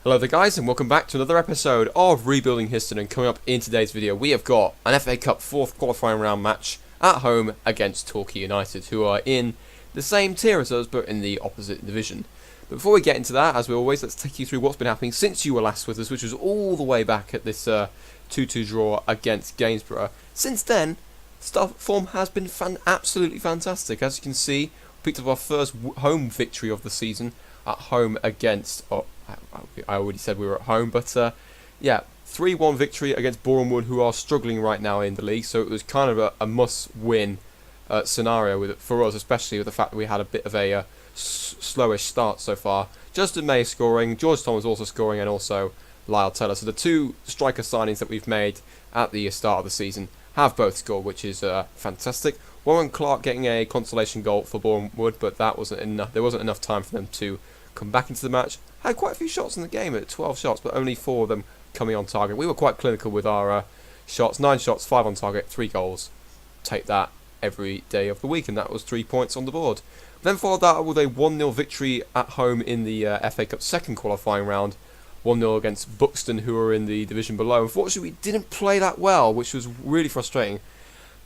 Hello there guys, and welcome back to another episode of Rebuilding Histon. And coming up in today's video we have got an FA Cup 4th qualifying round match at home against Torquay United, who are in the same tier as us but in the opposite division. But before we get into that, as we always, let's take you through what's been happening since you were last with us, which was all the way back at this 2-2 draw against Gainsborough. Since then, form has been absolutely fantastic. As you can see, we picked up our first home victory of the season at home against... I already said we were at home, but yeah, 3-1 victory against Bournemouth, who are struggling right now in the league. So it was kind of a must-win scenario for us, especially with the fact that we had a bit of a slowish start so far. Justin May scoring, George Thomas also scoring, and also Lyle Taylor. So the two striker signings that we've made at the start of the season have both scored, which is fantastic. Warren Clark getting a consolation goal for Bournemouth, but that wasn't enough. There wasn't enough time for them to come back into the match. Had quite a few shots in the game, at 12 shots, but only 4 of them coming on target. We were quite clinical with our shots. 9 shots, 5 on target, 3 goals. Take that every day of the week, and that was 3 points on the board. Then followed that with a 1-0 victory at home in the FA Cup second qualifying round. 1-0 against Buxton, who are in the division below. Unfortunately, we didn't play that well, which was really frustrating.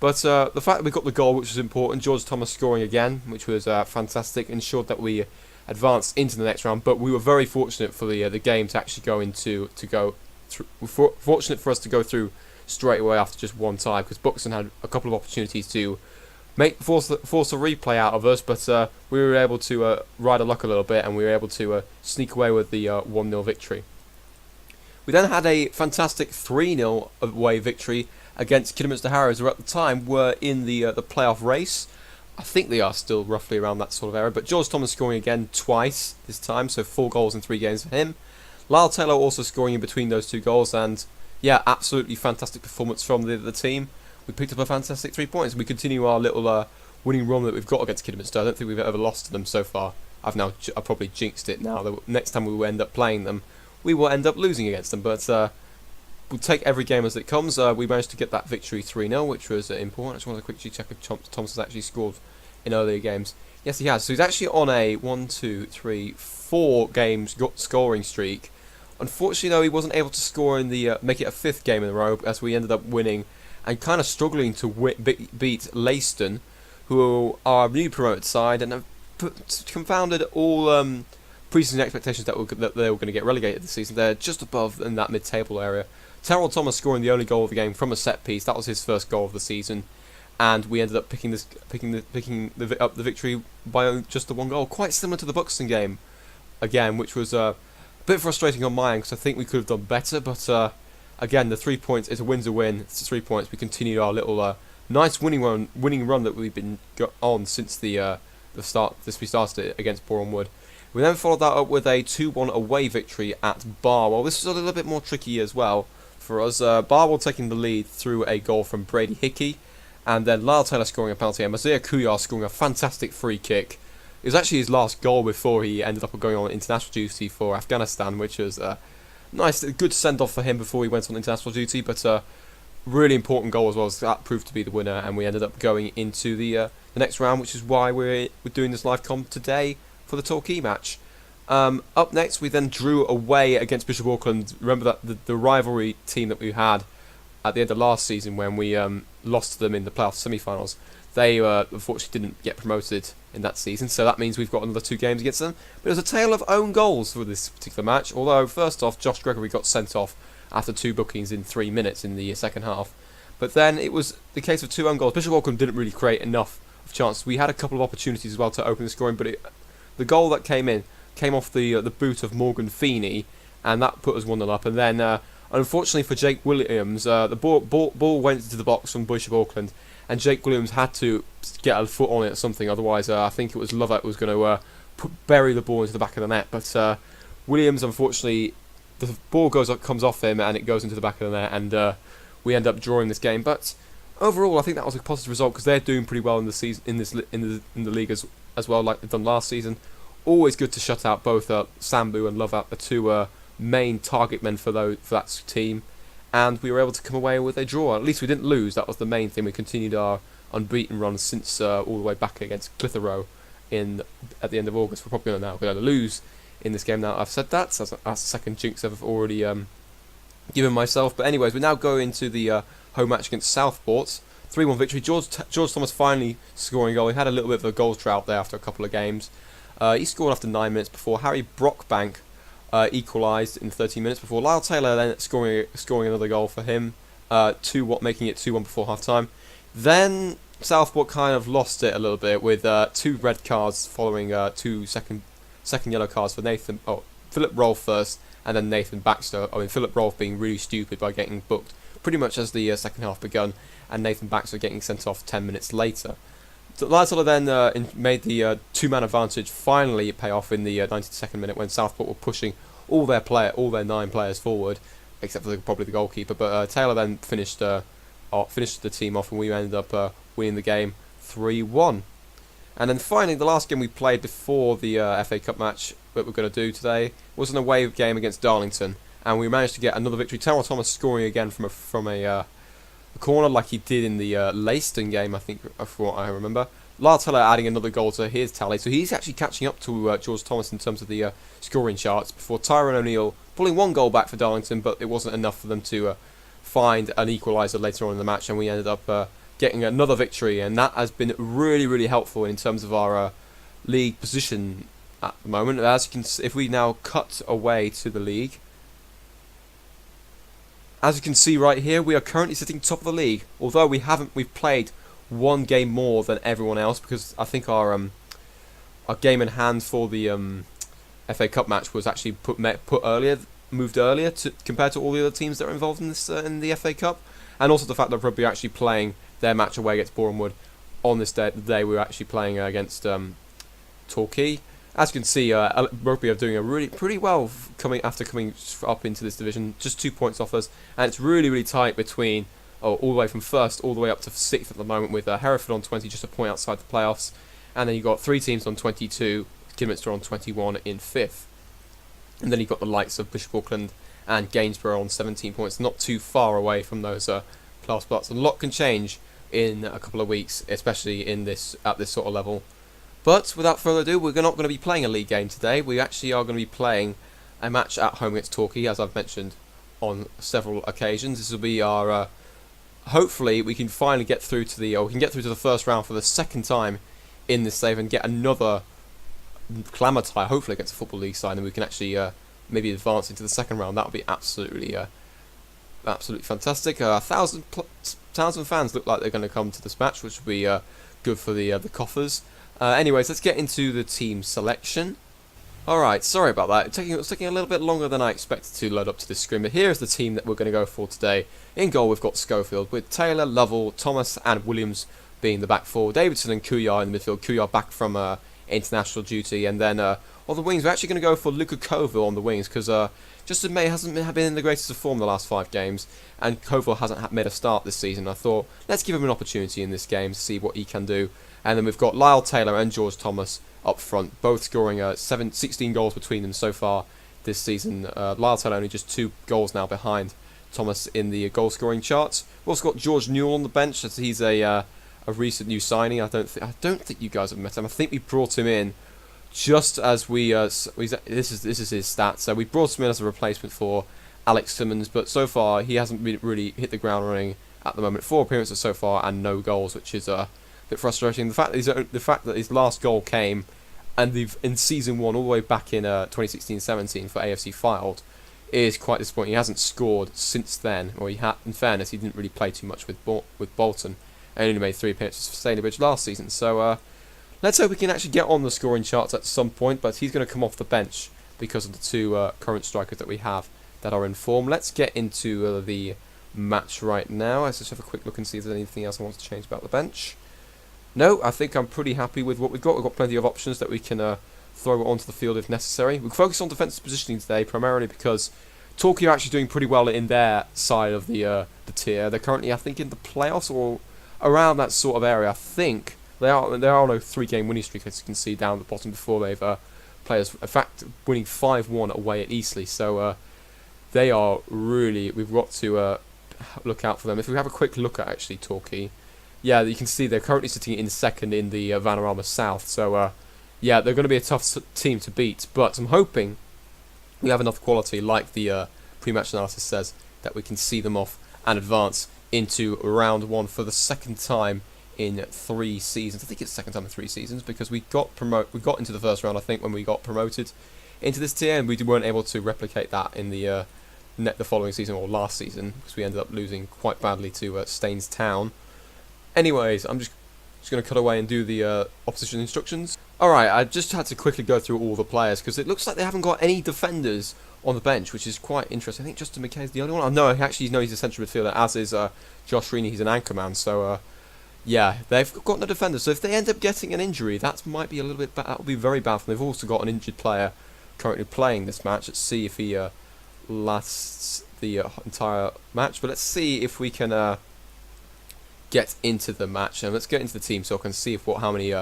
But the fact that we got the goal, which was important, George Thomas scoring again, which was fantastic, ensured that we advanced into the next round. But we were very fortunate for the game to actually fortunate for us to go through straight away after just one tie, because Buxton had a couple of opportunities to force a replay out of us, but we were able to ride our luck a little bit, and we were able to sneak away with the 1-0 victory. We then had a fantastic 3-0 away victory against Kidderminster Harrows, who at the time were in the playoff race. I think they are still roughly around that sort of area, but George Thomas scoring again twice this time, so 4 goals in 3 games for him. Lyle Taylor also scoring in between those 2 goals, and yeah, absolutely fantastic performance from the team. We picked up a fantastic 3 points. We continue our little winning run that we've got against Kidderminster. I don't think we've ever lost to them so far. I've probably jinxed it now. The next time we will end up playing them, we will end up losing against them, but we'll take every game as it comes. We managed to get that victory 3-0, which was important. I just wanted to quickly check if Thomas has actually scored in earlier games. Yes, he has. So he's actually on a 4 games scoring streak. Unfortunately, though, he wasn't able to score in the make it a 5th game in a row, as we ended up winning and kind of struggling to beat Leiston, who are a new promoted side and have confounded all pre-season expectations that they were going to get relegated this season. They're just above in that mid-table area. Terrell Thomas scoring the only goal of the game from a set piece. That was his first goal of the season, and we ended up picking up the victory by just the 1 goal. Quite similar to the Buxton game, again, which was a bit frustrating on my end because I think we could have done better. But again, the 3 points is a win's a win. It's 3 points. We continued our little nice winning run that we've been on since we started it against Bournemouth. We then followed that up with a 2-1 away victory at Barwell. This was a little bit more tricky as well for us. Barwell taking the lead through a goal from Brady Hickey, and then Lyle Taylor scoring a penalty, and Mazia Kuyar scoring a fantastic free kick. It was actually his last goal before he ended up going on international duty for Afghanistan, which was a good send-off for him before he went on international duty, but really important goal as well, as that proved to be the winner, and we ended up going into the next round, which is why we're doing this live comp today for the Torquay match. Up next, we then drew away against Bishop Auckland. Remember that the rivalry team that we had at the end of last season when we lost to them in the playoff semi-finals. They unfortunately didn't get promoted in that season, so that means we've got another 2 games against them. But it was a tale of own goals for this particular match, although first off, Josh Gregory got sent off after 2 bookings in 3 minutes in the second half. But then it was the case of 2 own goals. Bishop Auckland didn't really create enough of chances. We had a couple of opportunities as well to open the scoring, but the goal that came off the boot of Morgan Feeney, and that put us 1-0 up. And then, unfortunately for Jake Williams, the ball went into the box from Bishop Auckland, and Jake Williams had to get a foot on it or something. Otherwise, I think it was Lovett who was going to bury the ball into the back of the net. But Williams, unfortunately, the ball comes off him, and it goes into the back of the net, and we end up drawing this game. But overall, I think that was a positive result because they're doing pretty well in the season, in the league as well, like they've done last season. Always good to shut out both Sambu and Lovett, the 2 main target men for that team, and we were able to come away with a draw. At least we didn't lose. That was the main thing. We continued our unbeaten run since all the way back against Clitheroe at the end of August. We're probably going to lose in this game. Now I've said that, so that's the second jinx I've already given myself. But anyways, we now go into the home match against Southport. 3-1 victory. George Thomas finally scoring a goal. He had a little bit of a goal drought there after a couple of games. He scored after 9 minutes before Harry Brockbank equalised in 13 minutes before Lyle Taylor then scoring another goal for him. Making it 2-1 before half time. Then Southport kind of lost it a little bit with 2 red cards following 2 second yellow cards for Philip Rolfe first, and then Nathan Baxter. Philip Rolfe being really stupid by getting booked pretty much as the second half begun, and Nathan Baxter getting sent off 10 minutes later. So Lyle then made the 2-man advantage finally pay off in the 92nd minute when Southport were pushing all their 9 players forward, except for probably the goalkeeper. But Taylor then finished the team off, and we ended up winning the game 3-1. And then finally, the last game we played before the FA Cup match that we're going to do today was an away game against Darlington, and we managed to get another victory. Terrell Thomas scoring again from a corner like he did in the Leicester game, I think, from what I remember. Lyle Taylor adding another goal to his tally, so he's actually catching up to George Thomas in terms of the scoring charts, before Tyrone O'Neill pulling 1 goal back for Darlington, but it wasn't enough for them to find an equaliser later on in the match, and we ended up getting another victory, and that has been really, really helpful in terms of our league position at the moment. As you can see, if we now cut away to the league, as you can see right here, we are currently sitting top of the league. Although we've played 1 game more than everyone else, because I think our game in hand for the FA Cup match was actually moved earlier compared to all the other teams that are involved in this in the FA Cup, and also the fact that Rugby are actually playing their match away against Boreham Wood on this day. The day we were actually playing against Torquay. As you can see, Rugby are doing pretty well coming up into this division, just 2 points off us, and it's really, really tight between all the way from first all the way up to 6th at the moment, with Hereford on 20, just a point outside the playoffs, and then you've got 3 teams on 22, Kidderminster on 21 in 5th, and then you've got the likes of Bishop Auckland and Gainsborough on 17 points, not too far away from those playoff spots. A lot can change in a couple of weeks, especially at this sort of level. But without further ado, we're not going to be playing a league game today. We actually are going to be playing a match at home against Torquay, as I've mentioned on several occasions. This will be our hopefully we can finally get through to the first round for the second time in this save and get another clamour tie, hopefully against a Football League side, and we can actually maybe advance into the second round. That would be absolutely fantastic. 1,000 fans look like they're going to come to this match, which will be good for the coffers. Anyways, let's get into the team selection. Alright, sorry about that. It was taking a little bit longer than I expected to load up to this screen, but here's the team that we're going to go for today. In goal, we've got Schofield, with Taylor, Lovell, Thomas and Williams being the back four. Davidson and Kuyar in the midfield. Kuyar back from international duty. And then on the wings, we're actually going to go for Luca Koval on the wings, because Justin May hasn't been in the greatest of form the last 5 games, and Koval hasn't made a start this season. I thought, let's give him an opportunity in this game to see what he can do. And then we've got Lyle Taylor and George Thomas up front, both scoring 16 goals between them so far this season. Lyle Taylor only just 2 goals now behind Thomas in the goal scoring charts. We've also got George Newell on the bench, as he's a recent new signing. I don't think you guys have met him. I think we brought him in just as this is his stats. So we brought him in as a replacement for Alex Simmons, but so far he hasn't really hit the ground running at the moment. 4 appearances so far and no goals, which is bit frustrating. The fact that his last goal came in season 1 all the way back in 2016-17 for AFC Fylde is quite disappointing. He hasn't scored since then, or in fairness, he didn't really play too much with Bolton, and only made 3 appearances for Stalybridge last season. So let's hope we can actually get on the scoring charts at some point, but he's going to come off the bench because of the 2 current strikers that we have that are in form. Let's get into the match right now. Let's just have a quick look and see if there's anything else I want to change about the bench. No, I think I'm pretty happy with what we've got. We've got plenty of options that we can throw onto the field if necessary. We'll focus on defensive positioning today, primarily because Torquay are actually doing pretty well in their side of the tier. They're currently, I think, in the playoffs or around that sort of area. I think they are on a 3-game winning streak, as you can see down at the bottom before they've players. In fact, winning 5-1 away at Eastleigh. So they are really. We've got to look out for them. If we have a quick look at Torquay. Yeah, you can see they're currently sitting in second in the Vanarama South, so yeah, they're going to be a tough team to beat. But I'm hoping we have enough quality, like the pre-match analysis says, that we can see them off and advance into round 1 for the second time in 3 seasons. I think it's the second time in 3 seasons, because we got into the first round, I think, when we got promoted into this tier, and we weren't able to replicate that in the following season, or last season, because we ended up losing quite badly to Staines Town. Anyways, I'm just going to cut away and do the opposition instructions. Alright, I just had to quickly go through all the players, because it looks like they haven't got any defenders on the bench, which is quite interesting. I think Justin McKay is the only one. Oh, no, actually, he's a central midfielder, as is Josh Reaney. He's an anchor man, so yeah, they've got no defenders. So if they end up getting an injury, that might be a little bit bad. That would be very bad for them. They've also got an injured player currently playing this match. Let's see if he lasts the entire match. But let's see if we can get into the match, and let's get into the team talk and see how many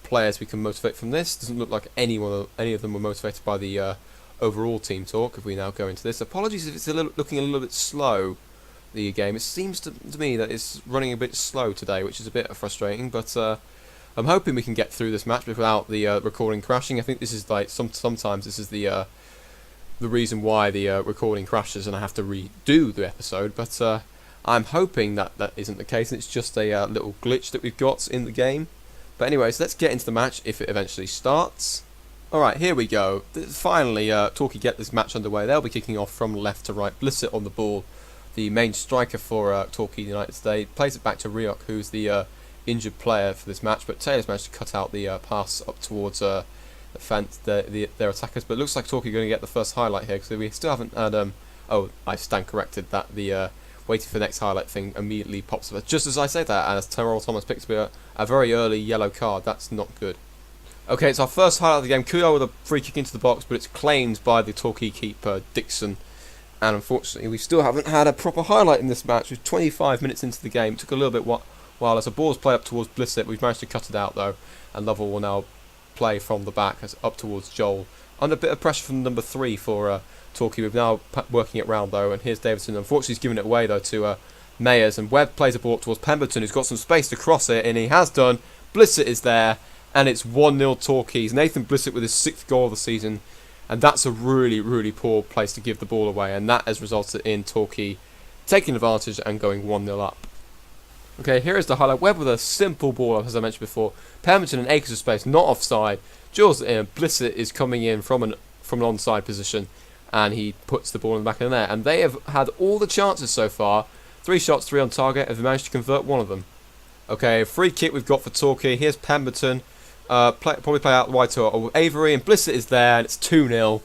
players we can motivate from this. Doesn't look like any of them were motivated by the overall team talk. If we now go into this, apologies if it's looking a little bit slow, the game. It seems to me that it's running a bit slow today, which is a bit frustrating, but I'm hoping we can get through this match without the recording crashing. I think this is like sometimes this is the reason why the recording crashes and I have to redo the episode, but I'm hoping that isn't the case, and it's just a little glitch that we've got in the game. But anyways, let's get into the match if it eventually starts. Alright, here we go. Finally, Torquay get this match underway. They'll be kicking off from left to right. Blissett on the ball, the main striker for Torquay United today. Plays it back to Rioch, who's the injured player for this match, but Taylor's managed to cut out the pass up towards the fence, their attackers. But it looks like Torquay are going to get the first highlight here, because we still haven't had... oh, I stand corrected, that the waiting for the next highlight thing immediately pops up. Just as I say that, and as Terrell Thomas picks up a very early yellow card, that's not good. Okay, it's our first highlight of the game. Kuyo with a free kick into the box, but it's claimed by the Torquay keeper, Dixon. And unfortunately, we still haven't had a proper highlight in this match. We're 25 minutes into the game. It took a little bit while as the ball's play up towards Blissett. We've managed to cut it out, though. And Lovell will now play from the back as up towards Joel. Under a bit of pressure from number 3 for Torquay. We're now working it round, though. And here's Davidson. Unfortunately, he's given it away, though, to Mayers. And Webb plays a ball up towards Pemberton, who's got some space to cross it. And he has done. Blissett is there. And it's 1-0 Torquay. Nathan Blissett with his 6th goal of the season. And that's a really, really poor place to give the ball away. And that has resulted in Torquay taking advantage and going 1-0 up. Okay, here is the highlight. Webb with a simple ball, as I mentioned before. Pemberton and acres of space, not offside. Jaws it in. Blissett is coming in from an onside position. And he puts the ball in the back of the net. And they have had all the chances so far. 3 shots, 3 on target. Have managed to convert 1 of them. Okay, free kick we've got for Torquay. Here's Pemberton. Probably play out wide to Avery, and Blissett is there, and it's 2-0.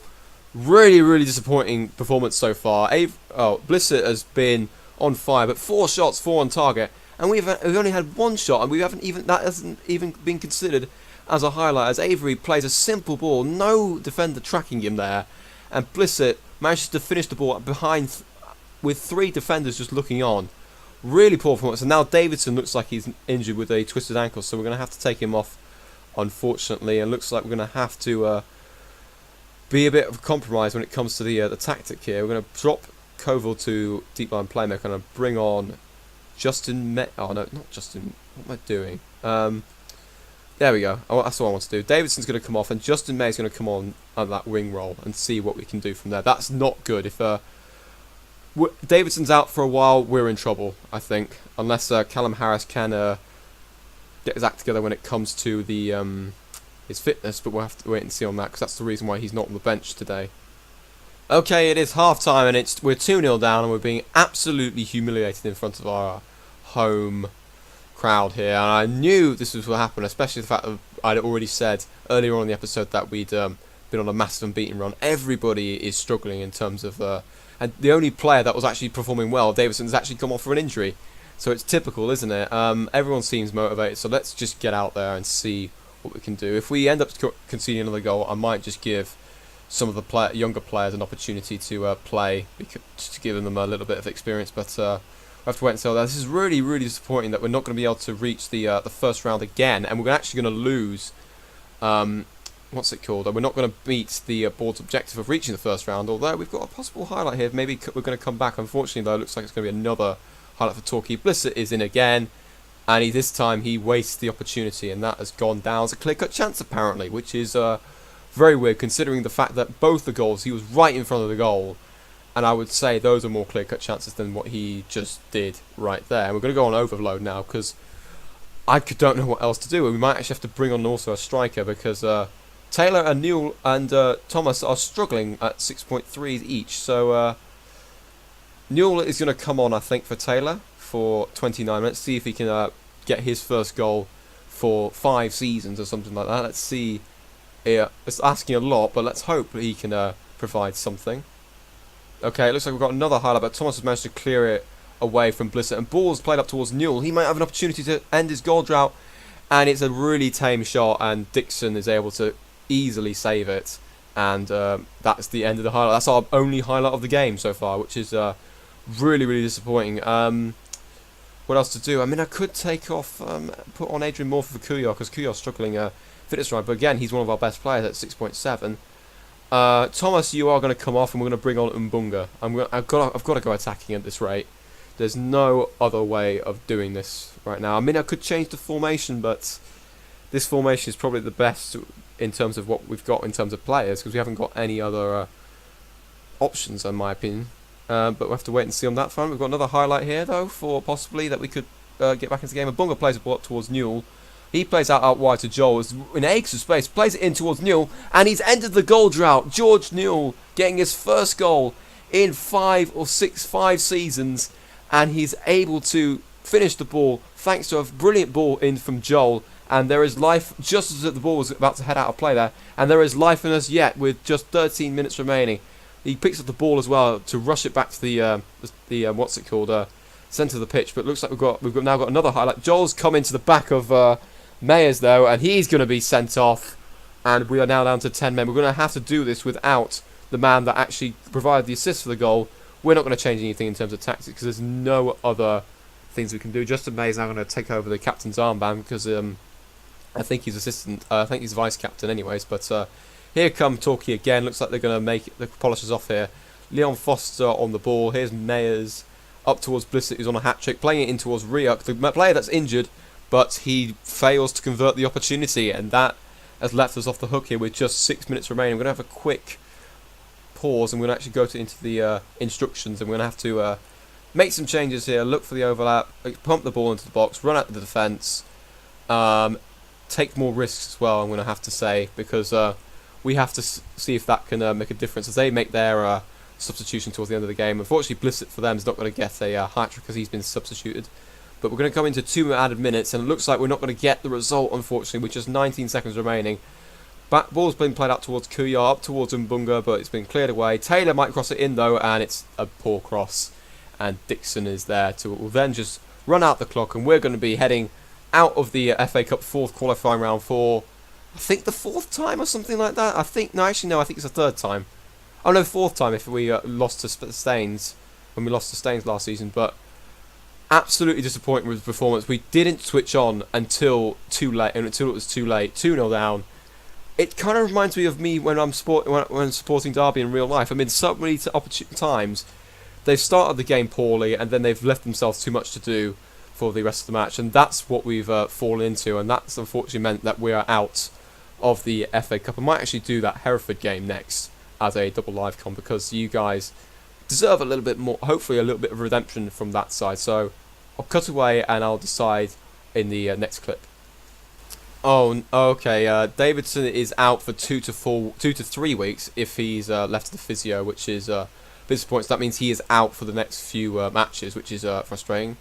Really, really disappointing performance so far. Blissett has been on fire, but 4 shots, 4 on target, and we've only had 1 shot, and that hasn't even been considered as a highlight. As Avery plays a simple ball, no defender tracking him there, and Blissett manages to finish the ball behind with 3 defenders just looking on. Really poor performance, and now Davidson looks like he's injured with a twisted ankle, so we're going to have to take him off, unfortunately. And looks like we're going to have to be a bit of a compromise when it comes to the tactic here. We're going to drop Koval to deep line playmaker and bring on Justin oh no, not Justin. What am I doing? There we go. Oh, that's what I want to do. Davidson's going to come off, and Justin May's going to come on that wing role and see what we can do from there. That's not good. If Davidson's out for a while, we're in trouble, I think, unless Callum Harris can get his act together when it comes to the his fitness, but we'll have to wait and see on that, because that's the reason why he's not on the bench today. Okay, it is half-time, and we're 2-0 down, and we're being absolutely humiliated in front of our home crowd here. And I knew this was what happened, especially the fact that I'd already said earlier on in the episode that we'd been on a massive unbeaten run. Everybody is struggling in terms of... and the only player that was actually performing well, Davidson, has actually come off for an injury. So it's typical, isn't it? Everyone seems motivated, so let's just get out there and see what we can do. If we end up conceding another goal, I might just give some of the younger players an opportunity to play, just to give them a little bit of experience. But we have to wait and see. This is really, really disappointing that we're not going to be able to reach the first round again, and we're actually going to lose. What's it called? We're not going to beat the board's objective of reaching the first round. Although we've got a possible highlight here. Maybe we're going to come back. Unfortunately, though, it looks like it's going to be another highlight for Torquay. Blissett is in again. and this time he wastes the opportunity, and that has gone down as a clear-cut chance apparently, which is very weird considering the fact that both the goals, he was right in front of the goal, and I would say those are more clear-cut chances than what he just did right there. And we're going to go on overload now because I don't know what else to do, and we might actually have to bring on also a striker because Taylor and Neil and Thomas are struggling at 6.3 each. So Newell is going to come on, I think, for Taylor for 29 minutes. See if he can get his first goal for 5 seasons or something like that. Let's see. It's asking a lot, but let's hope he can provide something. Okay, it looks like we've got another highlight, but Thomas has managed to clear it away from Blissett. And ball's played up towards Newell. He might have an opportunity to end his goal drought. And it's a really tame shot, and Dixon is able to easily save it. And that's the end of the highlight. That's our only highlight of the game so far, which is really, really disappointing. What else to do? I mean, I could take off, put on Adrian Morphy for Kuyar, because Kuyar's struggling fitness right. But again, he's one of our best players at 6.7. Thomas, you are going to come off, and we're going to bring on Mbunga. I've got to go attacking at this rate. There's no other way of doing this right now. I mean, I could change the formation, but this formation is probably the best in terms of what we've got in terms of players, because we haven't got any other options, in my opinion. But we'll have to wait and see on that front. We've got another highlight here, though, for possibly that we could get back into the game. Mbunga plays a ball up towards Newell. He plays out wide to Joel. It's in eggs of space. Plays it in towards Newell. And he's ended the goal drought. George Newell getting his first goal in 5 seasons. And he's able to finish the ball thanks to a brilliant ball in from Joel. And there is life, just as the ball was about to head out of play there. And there is life in us yet with just 13 minutes remaining. He picks up the ball as well to rush it back to the what's it called, centre of the pitch. But it looks like we've now got another highlight. Joel's come into the back of Mayers though, and he's going to be sent off. And we are now down to 10 men. We're going to have to do this without the man that actually provided the assist for the goal. We're not going to change anything in terms of tactics because there's no other things we can do. Justin May is now going to take over the captain's armband because I think he's assistant. I think he's vice captain, anyways. But here come Torquay again. Looks like they're going to make the polishers off here. Leon Foster on the ball. Here's Mayers up towards Blissett, who's on a hat trick, playing it in towards Ryuk, the player that's injured, but he fails to convert the opportunity, and that has left us off the hook here with just 6 minutes remaining. We're going to have a quick pause, and we're going to actually go into the instructions, and we're going to have to make some changes here, look for the overlap, pump the ball into the box, run out the defence, take more risks as well, I'm going to have to say, because we have to see if that can make a difference as they make their substitution towards the end of the game. Unfortunately, Blissett for them is not going to get a hat-trick because he's been substituted. But we're going to come into 2 added minutes, and it looks like we're not going to get the result, unfortunately, with just 19 seconds remaining. Ball's been played out towards Kuyar, up towards Mbunga, but it's been cleared away. Taylor might cross it in, though, and it's a poor cross. And Dixon is there to will then just run out the clock, and we're going to be heading out of the FA Cup 4th qualifying round for, I think, the 4th time or something like that. I think I think it's the 3rd time. Oh no, 4th time if we lost to Staines, when we lost to Staines last season, but absolutely disappointing with the performance. We didn't switch on until too late, and until it was too late. 2-0 down. It kind of reminds me of me when I'm supporting Derby in real life. I mean, so many times they've started the game poorly, and then they've left themselves too much to do for the rest of the match, and that's what we've fallen into, and that's unfortunately meant that we are out of the FA Cup. I might actually do that Hereford game next as a double live con, because you guys deserve a little bit more, hopefully a little bit of redemption from that side. So I'll cut away and I'll decide in the next clip. Oh, okay. Davidson is out for 2 to 3 weeks if he's left to the physio, which is disappointing. So that means he is out for the next few matches, which is frustrating.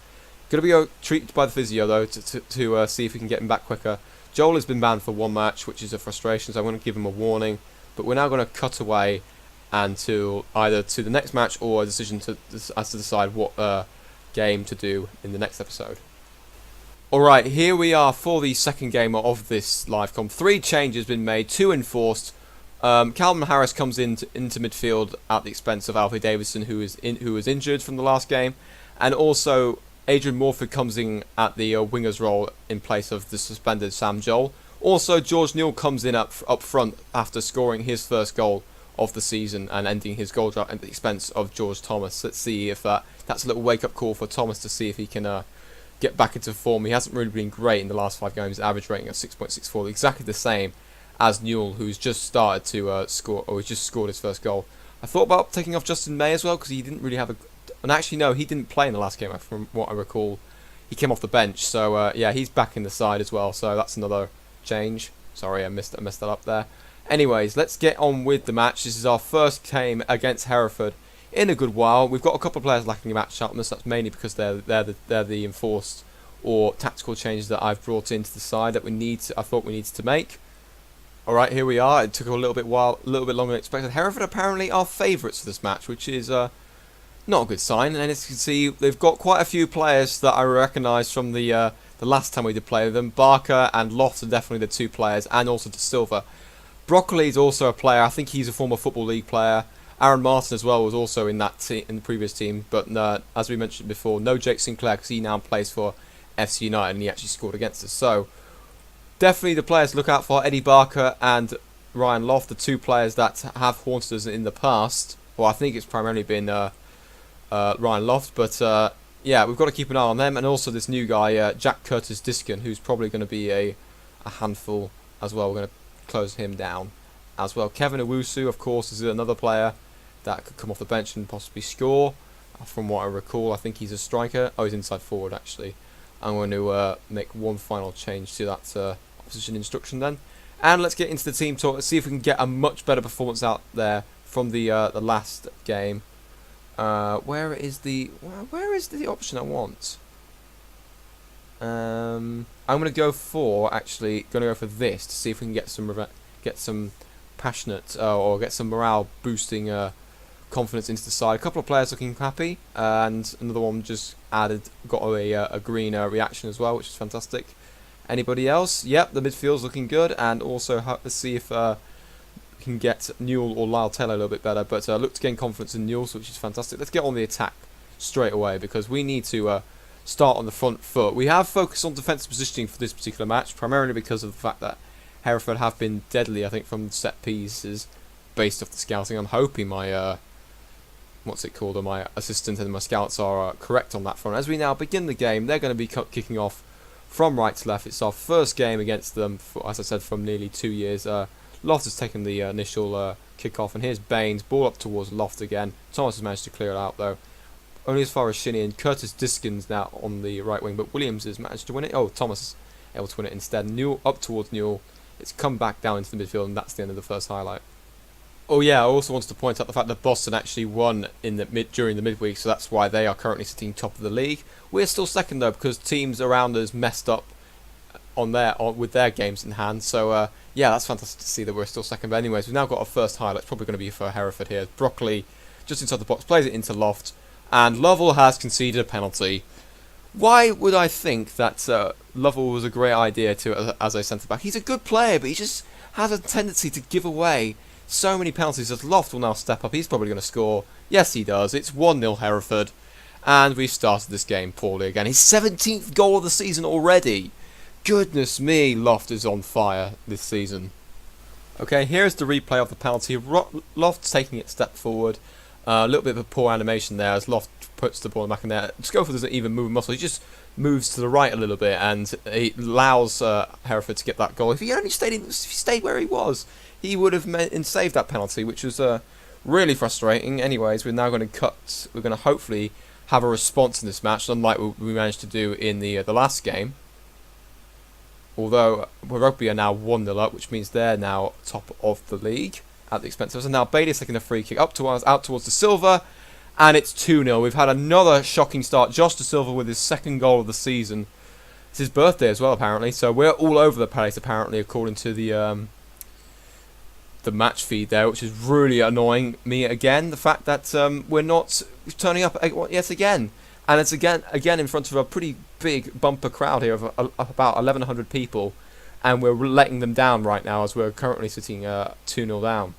Going to be treated by the physio though to see if we can get him back quicker. Joel has been banned for 1 match, which is a frustration. So I'm going to give him a warning. But we're now going to cut away and to either to the next match or a decision to decide what game to do in the next episode. Alright, here we are for the second game of this live com. 3 changes been made, 2 enforced. Calvin Harris comes into midfield at the expense of Alfie Davidson, who was injured from the last game, and also Adrian Morford comes in at the winger's role in place of the suspended Sam Joel. Also, George Newell comes in up front after scoring his first goal of the season and ending his goal drought at the expense of George Thomas. Let's see if that's a little wake-up call for Thomas to see if he can get back into form. He hasn't really been great in the last 5 games. Average rating of 6.64, exactly the same as Newell, who's just started to score, or he's just scored his first goal. I thought about taking off Justin May as well because he didn't really have a. And actually, no, he didn't play in the last game. From what I recall, he came off the bench. So yeah, he's back in the side as well. So that's another change. Sorry, I messed that up there. Anyways, let's get on with the match. This is our first game against Hereford in a good while. We've got a couple of players lacking match sharpness. That's mainly because they're the enforced or tactical changes that I've brought into the side that I thought we needed to make. All right, here we are. It took a little bit longer than expected. Hereford apparently are favourites for this match, which is not a good sign. And as you can see, they've got quite a few players that I recognise from the last time we did play with them. Barker and Loft are definitely the 2 players, and also De Silva. Broccoli is also a player. I think he's a former Football League player. Aaron Martin as well was also in that in the previous team, but as we mentioned before, no Jake Sinclair because he now plays for FC United and he actually scored against us. So definitely the players to look out for: Eddie Barker and Ryan Loft, the 2 players that have haunted us in the past. Well, I think it's primarily been Ryan Loft, but yeah, we've got to keep an eye on them, and also this new guy, Jack Curtis Diskin, who's probably going to be a handful as well. We're going to close him down as well. Kevin Owusu, of course, is another player that could come off the bench and possibly score. From what I recall, I think he's a striker. Oh, he's inside forward, actually. I'm going to make one final change to that opposition instruction then. And let's get into the team talk. Let's see if we can get a much better performance out there from the last game. Where is the option I want? I'm going to go for this to see if we can get some passionate or get some morale boosting confidence into the side. A couple of players looking happy, and another one just got a green reaction as well, which is fantastic. Anybody else? Yep, the midfield's looking good, and also let's see if we can get Newell or Lyle Taylor a little bit better. But look to gain confidence in Newell, which is fantastic. Let's get on the attack straight away because we need to start on the front foot. We have focused on defensive positioning for this particular match, primarily because of the fact that Hereford have been deadly, I think, from set pieces based off the scouting. I'm hoping my my assistant and my scouts are correct on that front. As we now begin the game, they're going to be kicking off from right to left. It's our first game against them, as I said, from nearly 2 years. Loft has taken the initial kick-off, and here's Baines, ball up towards Loft again. Thomas has managed to clear it out, though. Only as far as Shinny, and Curtis Diskin's now on the right wing, but Williams has managed to win it. Oh, Thomas is able to win it instead. Newell up towards Newell. It's come back down into the midfield, and that's the end of the first highlight. Oh yeah, I also wanted to point out the fact that Boston actually won during the midweek, so that's why they are currently sitting top of the league. We're still second though because teams around us messed up with their games in hand. So yeah, that's fantastic to see that we're still second. But anyways, we've now got our first highlight. It's probably going to be for Hereford here. Broccoli just inside the box, plays it into Loft, and Lovell has conceded a penalty. Why would I think that Lovell was a great idea as a centre back? He's a good player, but he just has a tendency to give away so many penalties. As Loft will now step up, he's probably going to score. Yes, he does. It's 1-0 Hereford, and we've started this game poorly again. His 17th goal of the season already. Goodness me, Loft is on fire this season. Okay, here's the replay of the penalty. Loft's taking it a step forward. A little bit of a poor animation there as Loft puts the ball back in there. Schofield doesn't even move a muscle. He just moves to the right a little bit, and he allows Hereford to get that goal. If he only stayed where he was, he would have saved that penalty, which was really frustrating. Anyways, we're now going to We're going to hopefully have a response in this match, unlike what we managed to do in the last game. Although Rugby are now 1-0 up, which means they're now top of the league at the expense of us. And now Bailey's taking a free kick out towards De Silva, and it's 2-0. We've had another shocking start. Josh De Silva with his second goal of the season. It's his birthday as well, apparently. So we're all over the place, apparently, according to the match feed there, which is really annoying me again. The fact that we're not turning up yet again. And it's again in front of a pretty big bumper crowd here of about 1,100 people. And we're letting them down right now as we're currently sitting 2-0 down.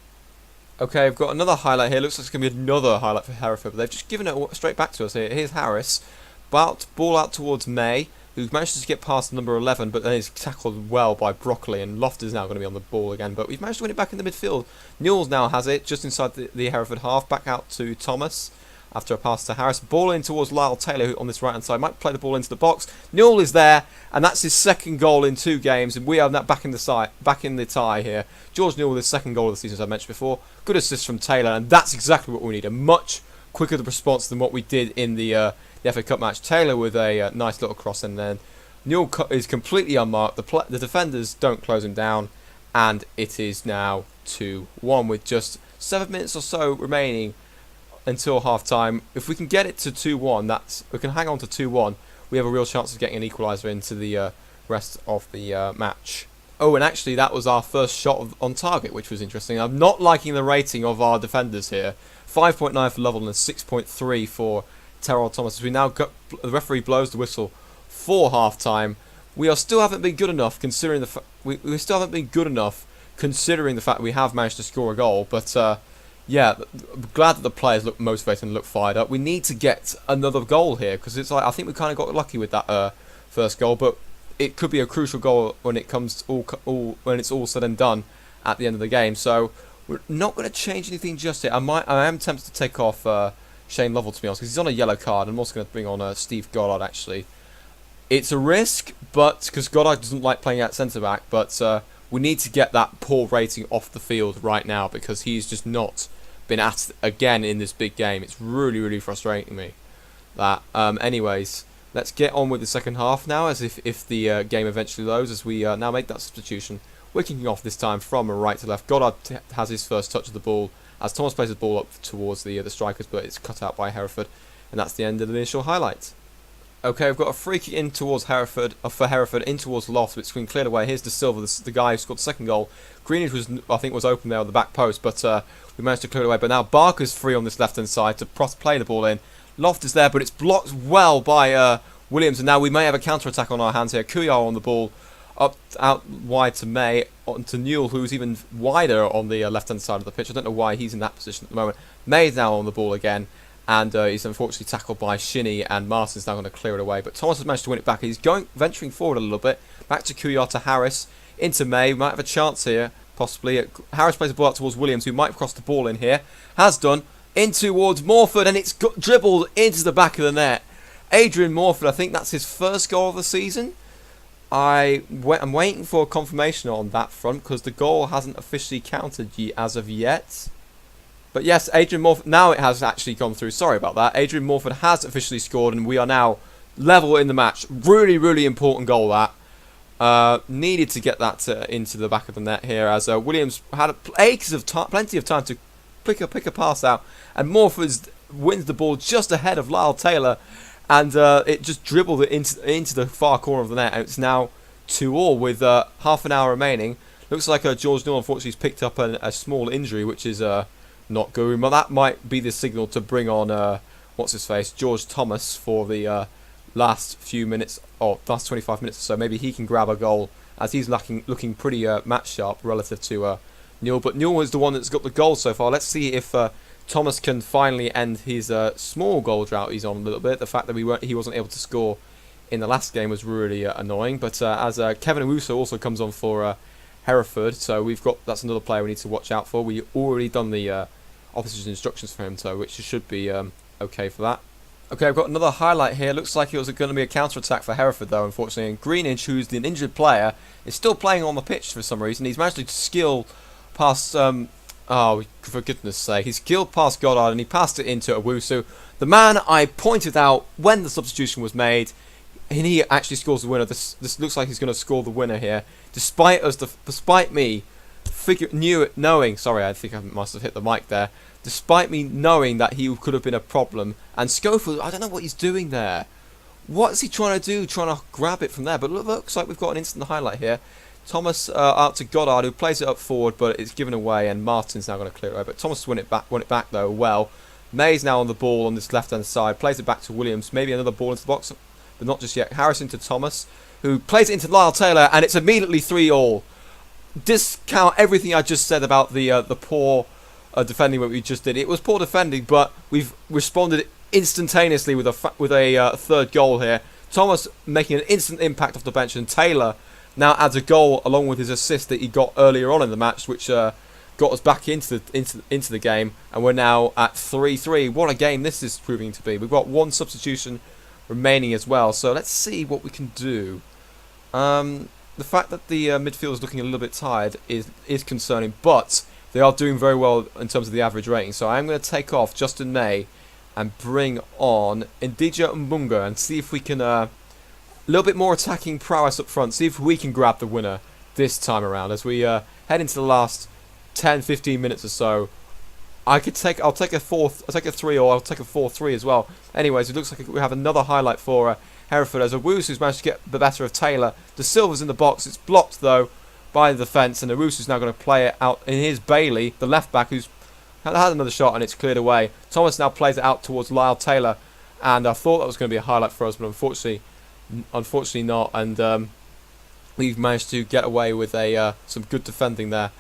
Okay, I've got another highlight here. Looks like it's going to be another highlight for Hereford, but they've just given it straight back to us here. Here's Harris. Ball out towards May, who manages to get past number 11, but then is tackled well by Broccoli, and Loft is now going to be on the ball again, but we've managed to win it back in the midfield. Newell's now has it, just inside the Hereford half, back out to Thomas. after a pass to Harris. Ball in towards Lyle Taylor, who on this right-hand side might play the ball into the box. Newell is there, and that's his second goal in 2 games, and we are now back in the tie here. George Newell with his second goal of the season, as I mentioned before. Good assist from Taylor, and that's exactly what we need. A much quicker response than what we did in the FA Cup match. Taylor with a nice little cross, and then Newell is completely unmarked. The defenders don't close him down, and it is now 2-1 with just 7 minutes or so remaining until half time. If we can get it to 2-1, we can hang on to 2-1, we have a real chance of getting an equaliser into the rest of the match. Oh, and actually that was our first shot on target, which was interesting. I'm not liking the rating of our defenders here. 5.9 for Lovell and 6.3 for Terrell Thomas. As we now got, the referee blows the whistle for half time. We still haven't been good enough considering we still haven't been good enough considering the fact we have managed to score a goal, but yeah, I'm glad that the players look motivated and look fired up. We need to get another goal here, because it's like I think we kind of got lucky with that first goal, but it could be a crucial goal when it comes to when it's all said and done at the end of the game. So we're not going to change anything just yet. I am tempted to take off Shane Lovell, to be honest, because he's on a yellow card. I'm also going to bring on Steve Goddard. Actually, it's a risk, but because Goddard doesn't like playing at centre back, but we need to get that poor rating off the field right now, because he's just not been at it again in this big game. It's really, really frustrating me. That. Anyways, let's get on with the second half now, as if the game eventually loads, as we now make that substitution. We're kicking off this time from right to left. Goddard has his first touch of the ball, as Thomas plays the ball up towards the strikers, but it's cut out by Hereford, and that's the end of the initial highlights. Okay, we've got a free kick in towards Hereford, for Hereford, in towards Loft, which has been cleared away. Here's De Silva, the guy who scored the second goal. Greenidge was open there on the back post, but we managed to clear it away. But now Barker's free on this left-hand side to play the ball in. Loft is there, but it's blocked well by Williams, and now we may have a counter-attack on our hands here. Kuyar on the ball, out wide to May, on to Newell, who's even wider on the left-hand side of the pitch. I don't know why he's in that position at the moment. May's now on the ball again, and he's unfortunately tackled by Shinnie, and Martin's now going to clear it away. But Thomas has managed to win it back. He's venturing forward a little bit. Back to Kuyar, to Harris, into May. We might have a chance here, possibly. Harris plays the ball out towards Williams, who might have crossed the ball in here. Has done. In towards Morford, and it's dribbled into the back of the net. Adrian Morford, I think that's his first goal of the season. I'm waiting for confirmation on that front, because the goal hasn't officially counted as of yet. But yes, Adrian Morford, now it has actually gone through. Sorry about that. Adrian Morford has officially scored, and we are now level in the match. Really, really important goal, that. Needed to get that into the back of the net here, as Williams had plenty of time to pick a pass out, and Morford wins the ball just ahead of Lyle Taylor, and it just dribbled it into the far corner of the net, and it's now 2-2 with half an hour remaining. Looks like George Newell unfortunately has picked up a small injury, which is not good. But that might be the signal to bring on George Thomas for the last few minutes, or last 25 minutes or so. Maybe he can grab a goal, as he's looking pretty match sharp relative to Newell. But Newell is the one that's got the goal so far. Let's see if Thomas can finally end his small goal drought he's on a little bit. The fact that he wasn't able to score in the last game was really annoying. But as Kevin Owusu also comes on for Hereford, so that's another player we need to watch out for. We already done the officer's instructions for him, so which should be okay for that. Okay, I've got another highlight here. Looks like it was going to be a counter-attack for Hereford, though, unfortunately. And Greenidge, who's the injured player, is still playing on the pitch for some reason. He's managed to skill past... oh, for goodness sake. He's skilled past Goddard, and he passed it into Owusu. The man I pointed out when the substitution was made, and he actually scores the winner. This looks like he's going to score the winner here. Despite me knowing... Sorry, I think I must have hit the mic there. Despite me knowing that he could have been a problem. And Schofield, I don't know what he's doing there. What's he trying to do? Trying to grab it from there. But it looks like we've got an instant highlight here. Thomas out to Goddard, who plays it up forward, but it's given away, and Martin's now going to clear it away. But Thomas won it back though, well. May's now on the ball on this left-hand side. Plays it back to Williams. Maybe another ball into the box, but not just yet. Harrison to Thomas, who plays it into Lyle Taylor, and it's immediately 3-3. Discount everything I just said about the poor defending what we just did. It was poor defending, but we've responded instantaneously with a third goal here. Thomas making an instant impact off the bench, and Taylor now adds a goal along with his assist that he got earlier on in the match, which got us back into the game, and we're now at 3-3. What a game this is proving to be. We've got one substitution remaining as well, so let's see what we can do. The fact that the midfield is looking a little bit tired is concerning, but they are doing very well in terms of the average rating. So I'm going to take off Justin May and bring on Indija Mbunga and see if we can a little bit more attacking prowess up front. See if we can grab the winner this time around as we head into the last 10-15 minutes or so. I'll take a 3, or I'll take a 4-3 as well. Anyways, it looks like we have another highlight for Hereford as Owusu's managed to get the better of Taylor. De Silva's in the box. It's blocked though by the defence, and Owusu's now going to play it out in his Bailey, the left back, who's had another shot and it's cleared away. Thomas now plays it out towards Lyle Taylor, and I thought that was going to be a highlight for us, but unfortunately not. And we've managed to get away with some good defending there.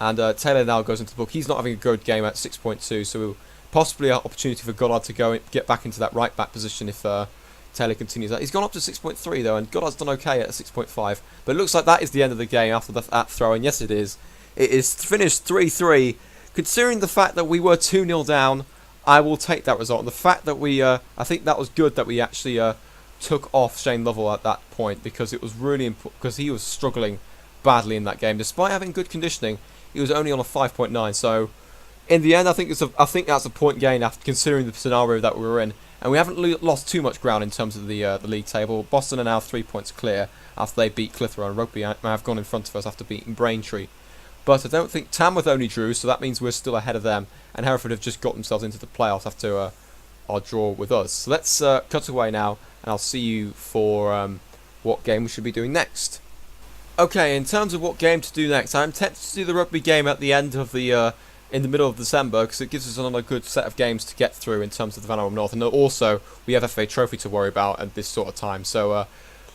And Taylor now goes into the book. He's not having a good game at 6.2, so possibly an opportunity for Goddard to get back into that right back position if Taylor continues that. He's gone up to 6.3 though, and Goddard's done okay at 6.5. But it looks like that is the end of the game after that throw, and yes it is. It is finished 3-3. Considering the fact that we were 2-0 down, I will take that result. And the fact that we, I think that was good that we actually took off Shane Lovell at that point, because it was really important, because he was struggling badly in that game. Despite having good conditioning, he was only on a 5.9. So in the end, I think that's a point gain after considering the scenario that we were in. And we haven't lost too much ground in terms of the league table. Boston are now 3 points clear after they beat Clitheroe, and Rugby have gone in front of us after beating Braintree. But I don't think Tamworth only drew, so that means we're still ahead of them. And Hereford have just got themselves into the playoffs after our draw with us. So let's cut away now, and I'll see you for what game we should be doing next. Okay, in terms of what game to do next, I'm tempted to do the rugby game at the end of the in the middle of December, because it gives us another good set of games to get through in terms of the Van Arnhem North, and also we have FA Trophy to worry about at this sort of time. So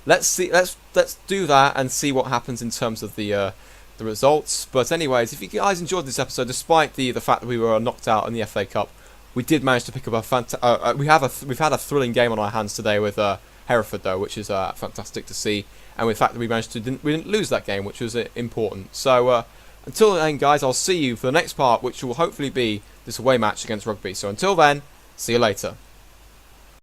let's do that and see what happens in terms of the results. But anyways, if you guys enjoyed this episode, despite the fact that we were knocked out in the FA Cup, we did manage to pick up a we've had a thrilling game on our hands today with Hereford though, which is fantastic to see. And with the fact that we didn't lose that game, which was important. So until then, guys, I'll see you for the next part, which will hopefully be this away match against Rugby. So until then, see you later.